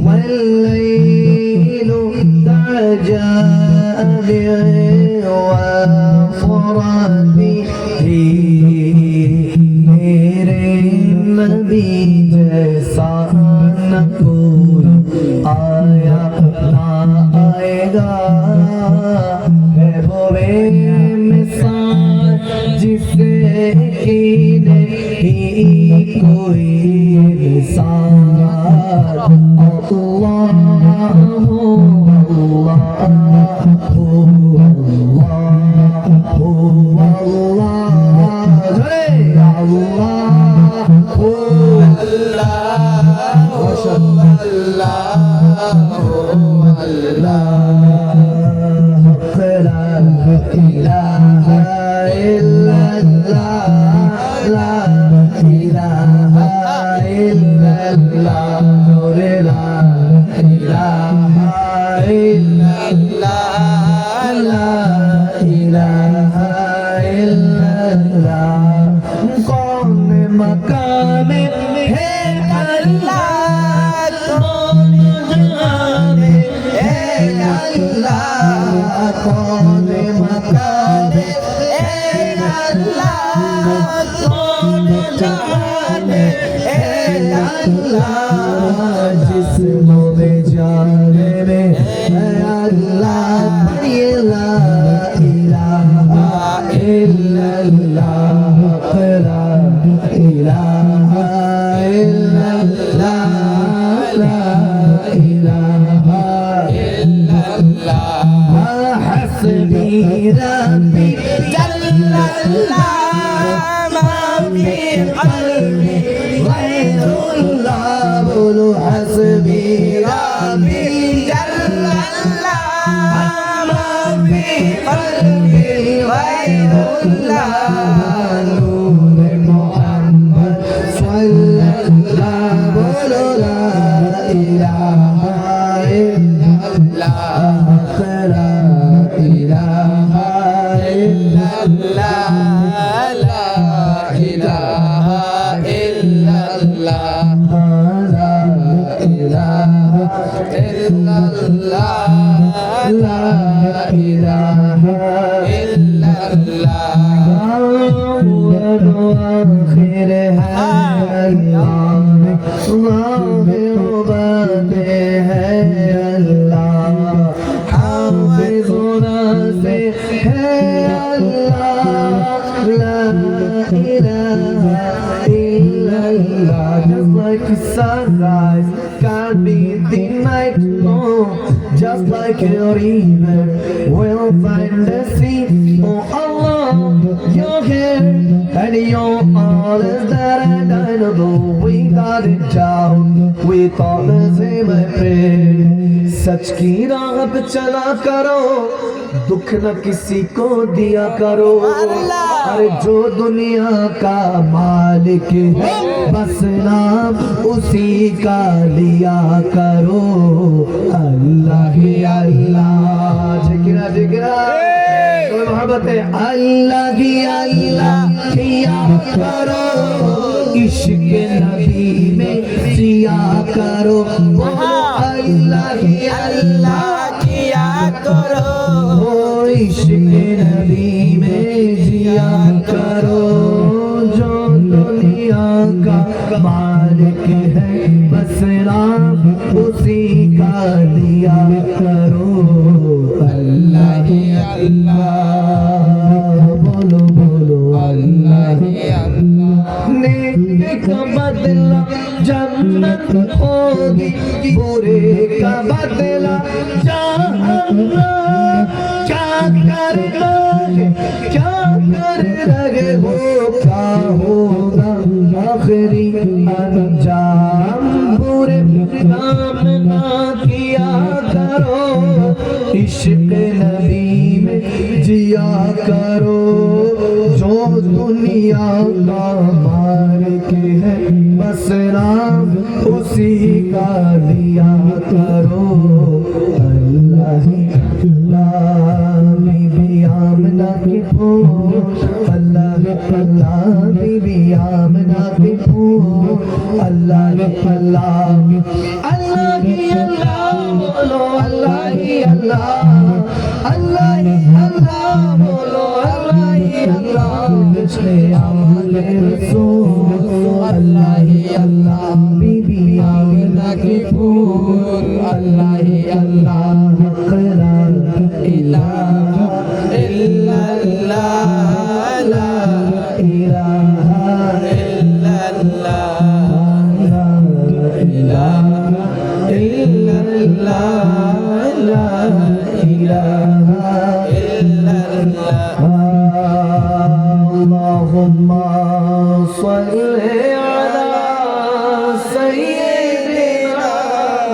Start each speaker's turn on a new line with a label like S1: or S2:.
S1: والليل تعجب وفرته मेरे नबी जैसा न कोई आया ना आएगा है वो बेमिसाल जिसे की नहीं कोई मिसाल जिस्मों में जाने में अल्लाह ला इलाहा इल्लल्लाह ला इलाहा इल्लल्लाह ला इलाहा इल्लल्लाह हस्बी रब्बी जल्लल्लाह मा फी क़ल्बी गैरुल्लाह बोलो हस्बी रब्बी जल्लल्लाह मा फी क़ल्बी गैरुल्लाह नूर मोहम्मद सल्लल्लाह बोलो ला इलाहा इल्लल्लाह ला इलाहा इल्लल्लाह ला इलाहा इल्लल्लाह ला इलाहा इल्लल्लाह ला इलाहा इल्लल्लाह अव्वल आखिर है अल्लाह ज़ाहिर बातिन है अल्लाह हाफ़िज़ुना से है अल्लाह ला इलाहा illallah. Just like the sunrise can't beat the night, no. Just like a river will find the sea. Oh Allah, you're here and you're all is that and I know we got it down. We thought the same, my friend. सच की राह पे चला करो, दुख न किसी को दिया करो। अरे जो दुनिया का मालिक है बस नाम उसी का लिया करो। अल्लाह ही अल्लाह, जिक्र जिक्र कोई मोहब्बत है। अल्लाह ही अल्लाह किया करो, इश्क नबी में जिया करो। अल्लाह ही अल्लाह किया करो, इश्क नबी में जिया करो। जो दुनिया का मालिक है बस नाम उसी का लिया करो। अल्लाह ही अल्लाह, बोलो बोलो अल्लाह ही अल्लाह। नेक का बदला जन्नत होगी, बुरे का बदला जहन्नम। क्या कर रहे हो, क्या होगा आखिरी अंजाम। बुरे काम ना किया करो, इश्क नबी में जिया करो जो दुनिया का मालिक है, बस नाम उसी का लिया करो। अल्लाह बीबी आमना की फूल, अल्लाह अल्लाह बीबी आमना की फूल, अल्लाह अल्लाह अल्लाह ही अल्लाह बोलो, अल्लाह ही अल्लाह, अल्लाह ही अल्लाह बोलो, अल्लाह ही अल्लाह। पिछले आमले रसूल, अल्लाह ही अल्लाह बीबी आमना की फूल, अल्लाह ही अल्लाह। ला इलाहा इल्लल्लाह, ला इलाहा इल्लल्लाह, ला इलाहा इल्लल्लाह, ला इलाहा इल्लल्लाह। अल्लाहुम्मा सल्ली अला